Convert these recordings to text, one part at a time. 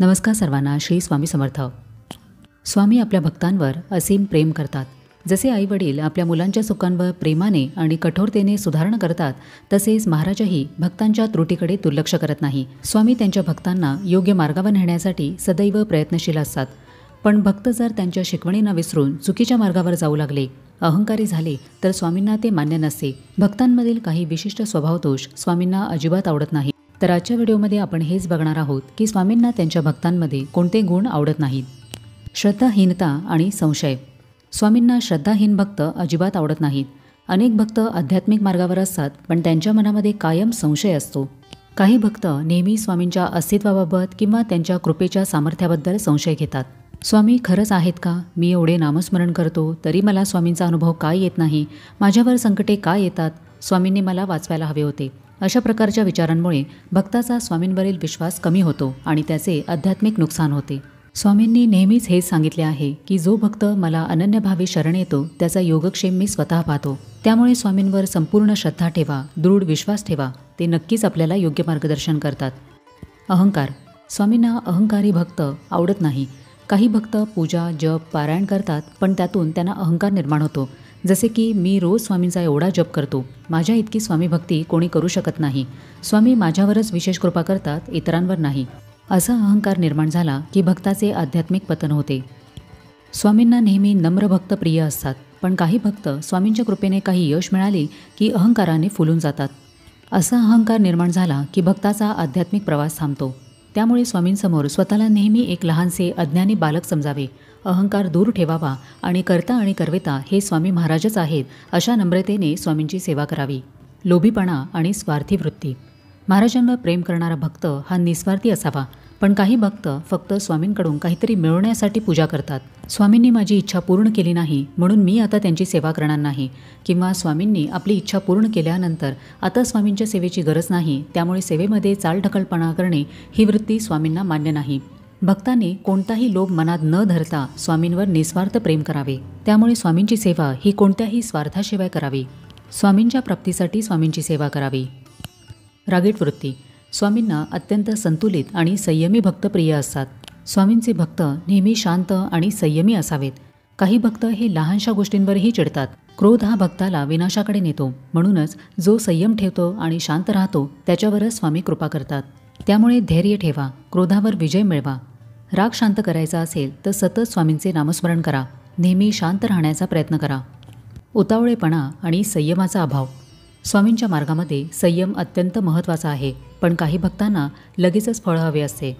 नमस्कार सर्वांना. श्री स्वामी समर्थ. स्वामी आपल्या भक्तांवर असीम प्रेम करतात. जसे आईवडील आपल्या मुलांच्या सुखांवर प्रेमाने आणि कठोरतेने सुधारणा करतात, तसेच महाराजही भक्तांच्या त्रुटीकडे दुर्लक्ष करत नाही. स्वामी त्यांच्या भक्तांना योग्य मार्गावर नेण्यासाठी सदैव प्रयत्नशील असतात. पण भक्त जर त्यांच्या शिकवणींना विसरून चुकीच्या मार्गावर जाऊ लागले, अहंकारी झाले, तर स्वामींना ते मान्य नसते. भक्तांमधील काही विशिष्ट स्वभावदोष स्वामींना अजिबात आवडत नाही. तर आजच्या व्हिडिओमध्ये आपण हेच बघणार आहोत की स्वामींना त्यांच्या भक्तांमध्ये कोणते गुण आवडत नाहीत. श्रद्धाहीनता आणि संशय. स्वामींना श्रद्धाहीन भक्त अजिबात आवडत नाहीत. अनेक भक्त आध्यात्मिक मार्गावर असतात, पण त्यांच्या मनामध्ये कायम संशय असतो. काही भक्त नेहमी स्वामींच्या अस्तित्वाबाबत किंवा त्यांच्या कृपेच्या सामर्थ्याबद्दल संशय घेतात. स्वामी खरंच आहेत का? मी एवढे नामस्मरण करतो तरी मला स्वामींचा अनुभव का येत नाही? माझ्यावर संकटे का येतात? स्वामींनी मला वाचवायला हवे होते. अशा प्रकारच्या विचारांमुळे भक्ताचा स्वामींवरील विश्वास कमी होतो आणि त्याचे आध्यात्मिक नुकसान होते. स्वामींनी नेहमीच हेच सांगितले आहे की जो भक्त मला अनन्यभावे शरण येतो त्याचा योगक्षेम मी स्वतः पाहतो. त्यामुळे स्वामींवर संपूर्ण श्रद्धा ठेवा, दृढ विश्वास ठेवा. ते नक्कीच आपल्याला योग्य मार्गदर्शन करतात. अहंकार. स्वामींना अहंकारी भक्त आवडत नाही. काही भक्त पूजा, जप, पारायण करतात, पण त्यातून त्यांना अहंकार निर्माण होतो. जसे की मी रोज स्वामींचा एवढा जप करतो, माझ्या इतकी स्वामी भक्ती कोणी करू शकत नाही. स्वामी माझ्यावरच विशेष कृपा करतात, इतरांवर नाही. असा अहंकार निर्माण झाला की भक्ताचे आध्यात्मिक पतन होते. स्वामींना नेहमी नम्र भक्त प्रिय असतात, पण काही भक्त स्वामींच्या कृपेने काही यश मिळाले की अहंकाराने फुलून जातात. असा अहंकार निर्माण झाला की भक्ताचा आध्यात्मिक प्रवास थांबतो. त्यामुळे स्वामींसमोर स्वतःला नेहमी एक लहानसे अज्ञानी बालक समजावे, अहंकार दूर ठेवावा आणि कर्ता आणि करवेता हे स्वामी महाराजच आहेत अशा नम्रतेने स्वामींची सेवा करावी. लोभीपणा आणि स्वार्थी वृत्ती. महाराजांवर प्रेम करणारा भक्त हा निस्वार्थी असावा, पण काही भक्त फक्त स्वामींकडून काहीतरी मिळवण्यासाठी पूजा करतात. स्वामींनी माझी इच्छा पूर्ण केली नाही म्हणून मी आता त्यांची सेवा करणार नाही, किंवा स्वामींनी आपली इच्छा पूर्ण केल्यानंतर आता स्वामींच्या सेवेची गरज नाही, त्यामुळे सेवेमध्ये चालढकलपणा करणे ही वृत्ती स्वामींना मान्य नाही. भक्तांनी कोणताही लोभ मनात न धरता स्वामींवर निस्वार्थ प्रेम करावे. त्यामुळे स्वामींची सेवा ही कोणत्याही स्वार्थाशिवाय करावी. स्वामींच्या प्राप्तीसाठी स्वामींची सेवा करावी. रागीट वृत्ती. स्वामींना अत्यंत संतुलित आणि संयमी भक्त प्रिय असतात. स्वामींचे भक्त नेहमी शांत आणि संयमी असावेत. काही भक्त हे लहानशा गोष्टींवरही चिडतात. क्रोध हा भक्ताला विनाशाकडे नेतो. म्हणूनच जो संयम ठेवतो आणि शांत राहतो त्याच्यावरच स्वामी कृपा करतात. त्यामुळे धैर्य ठेवा, क्रोधावर विजय मिळवा. राग शांत करायचा असेल तर सतत स्वामींचे नामस्मरण करा. नेहमी शांत राहण्याचा प्रयत्न करा. उतावळेपणा आणि संयमाचा अभाव. स्वामींच्या मार्गामध्ये संयम अत्यंत महत्त्वाचा आहे, पण काही भक्तांना लगेचच फळ हवे असते.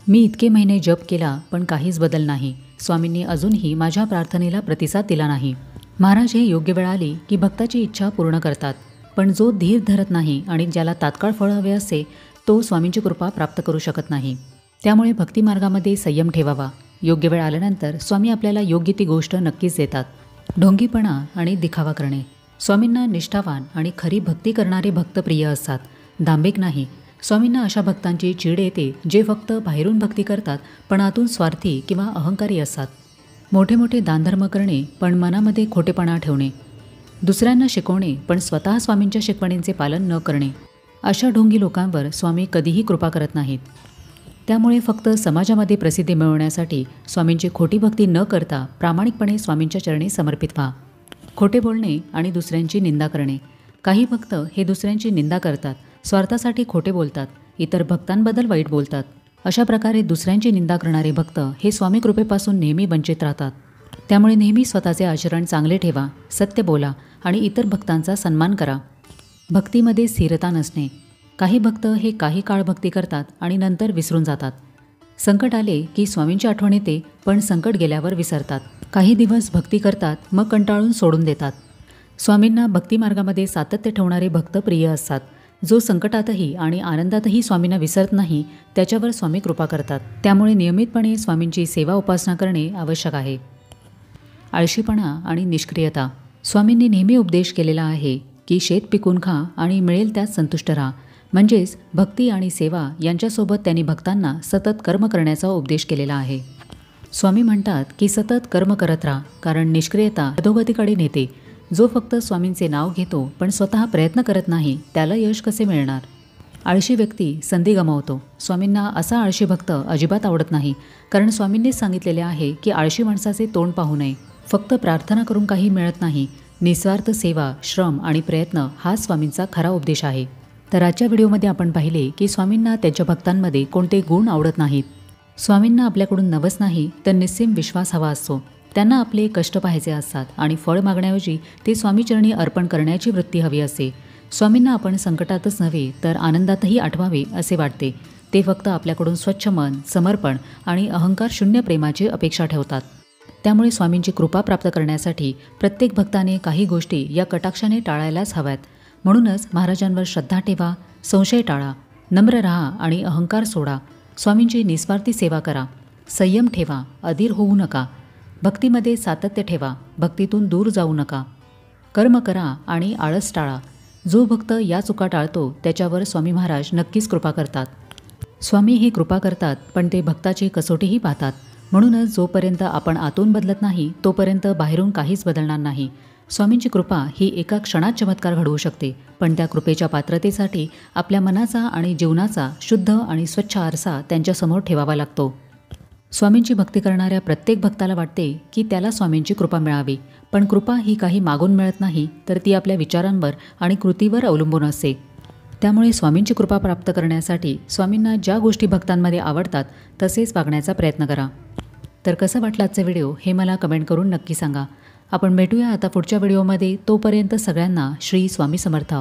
मी इतके महिने जप केला पण काहीच बदल नाही. स्वामींनी अजूनही माझ्या प्रार्थनेला प्रतिसाद दिला नाही. महाराज हे योग्य वेळ आली की भक्ताची इच्छा पूर्ण करतात, पण जो धीर धरत नाही आणि ज्याला तात्काळ फळ हवे असते तो स्वामींची कृपा प्राप्त करू शकत नाही. त्यामुळे भक्तिमार्गामध्ये संयम ठेवावा. योग्य वेळ आल्यानंतर स्वामी आपल्याला योग्य ती गोष्ट नक्कीच देतात. ढोंगीपणा आणि दिखावा करणे. स्वामींना निष्ठावान आणि खरी भक्ती करणारे भक्त प्रिय असतात, दांभिक नाही. स्वामींना अशा भक्तांची चीड येते जे फक्त बाहेरून भक्ती करतात पण आतून स्वार्थी किंवा अहंकारी असतात. मोठे मोठे दानधर्म करणे पण मनामध्ये खोटेपणा ठेवणे. दुसऱ्यांना शिकवणे पण स्वतः स्वामींच्या शिकवणींचे पालन न करणे. अशा ढोंगी लोकांवर स्वामी कधीही कृपा करत नाहीत. त्यामुळे फक्त समाजामध्ये प्रसिद्धी मिळवण्यासाठी स्वामींची खोटी भक्ती न करता प्रामाणिकपणे स्वामींच्या चरणी समर्पित व्हा. खोटे बोलणे आणि दुसऱ्यांची निंदा करणे. काही भक्त हे दुसऱ्यांची निंदा करतात, स्वार्थासाठी खोटे बोलतात, इतर भक्तांबद्दल वाईट बोलतात. अशा प्रकारे दुसऱ्यांची निंदा करणारे भक्त हे स्वामी कृपेपासून नेहमी वंचित राहतात. त्यामुळे नेहमी स्वतःचे आचरण चांगले ठेवा, सत्य बोला आणि इतर भक्तांचा सन्मान करा. भक्तीमध्ये स्थिरता नसणे. काही भक्त हे काही काळ भक्ती करतात आणि नंतर विसरून जातात. संकट आले की स्वामींची आठवण येते, पण संकट गेल्यावर विसरतात. काही दिवस भक्ती करतात मग कंटाळून सोडून देतात. स्वामींना भक्तिमार्गामध्ये सातत्य ठेवणारे भक्त प्रिय असतात. जो संकटातही आणि आनंदातही स्वामींना विसरत नाही त्याच्यावर स्वामी कृपा करतात. त्यामुळे नियमितपणे स्वामींची सेवा उपासना करणे आवश्यक आहे. आळशीपणा आणि निष्क्रियता. स्वामींनी नेहमी उपदेश केलेला आहे की शेत पिकून खा आणि मिळेल त्यात संतुष्ट राहा. म्हणजेच भक्ती आणि सेवा यांच्यासोबत त्यांनी भक्तांना सतत कर्म करण्याचा उपदेश केलेला आहे. स्वामी म्हणतात की सतत कर्म करत राहा, कारण निष्क्रियता अधोगतीकडे नेते. जो फक्त स्वामींचे नाव घेतो पण स्वतः प्रयत्न करत नाही त्याला यश कसे मिळणार? आळशी व्यक्ती संधी गमावतो. स्वामींना असा आळशी भक्त अजिबात आवडत नाही, कारण स्वामींनीच सांगितलेले आहे की आळशी माणसाचे तोंड पाहू नये. फक्त प्रार्थना करून काही मिळत नाही. निस्वार्थ सेवा, श्रम आणि प्रयत्न हाच स्वामींचा खरा उपदेश आहे. तर आजच्या व्हिडिओमध्ये आपण पाहिले की स्वामींना त्यांच्या भक्तांमध्ये कोणते गुण आवडत नाहीत. स्वामींना आपल्याकडून नवस नाही तर निस्सीम विश्वास हवा असतो. त्यांना आपले कष्ट पाहायचे असतात आणि फळ मागण्याऐवजी ते स्वामीचरणी अर्पण करण्याची वृत्ती हवी असते. स्वामींना आपण संकटातच नव्हे तर आनंदातही आठवावे असे वाटते. ते फक्त आपल्याकडून स्वच्छ मन, समर्पण आणि अहंकार शून्य प्रेमाची अपेक्षा ठेवतात. त्यामुळे स्वामींची कृपा प्राप्त करण्यासाठी प्रत्येक भक्ताने काही गोष्टी या कटाक्षाने टाळायलाच हव्यात. म्हणूनच महाराजांवर श्रद्धा ठेवा, संशय टाळा, नम्र राहा आणि अहंकार सोडा. स्वामींची निस्वार्थी सेवा करा, संयम ठेवा, अधीर होऊ नका. भक्तीमध्ये सातत्य ठेवा, भक्तीतून दूर जाऊ नका. कर्म करा आणि आळस टाळा. जो भक्त या चुका टाळतो त्याच्यावर स्वामी महाराज नक्कीच कृपा करतात. स्वामी ही कृपा करतात, पण ते भक्ताची कसोटीही पाहतात. म्हणूनच जोपर्यंत आपण आतून बदलत नाही तोपर्यंत बाहेरून काहीच बदलणार नाही. स्वामींची कृपा ही एका क्षणात चमत्कार घडवू शकते, पण त्या कृपेच्या पात्रतेसाठी आपल्या मनाचा आणि जीवनाचा शुद्ध आणि स्वच्छ आरसा त्यांच्यासमोर ठेवावा लागतो. स्वामींची भक्ती करणाऱ्या प्रत्येक भक्ताला वाटते की त्याला स्वामींची कृपा मिळावी, पण कृपा ही काही मागून मिळत नाही, तर ती आपल्या विचारांवर आणि कृतीवर अवलंबून असते. त्यामुळे स्वामींची कृपा प्राप्त करण्यासाठी स्वामींना ज्या गोष्टी भक्तांमध्ये आवडतात तसेच वागण्याचा प्रयत्न करा. तर कसं वाटलं आजचा व्हिडिओ हे मला कमेंट करून नक्की सांगा. आपण भेटूया आता पुढच्या व्हिडिओमध्ये. तोपर्यंत सगळ्यांना श्री स्वामी समर्थ.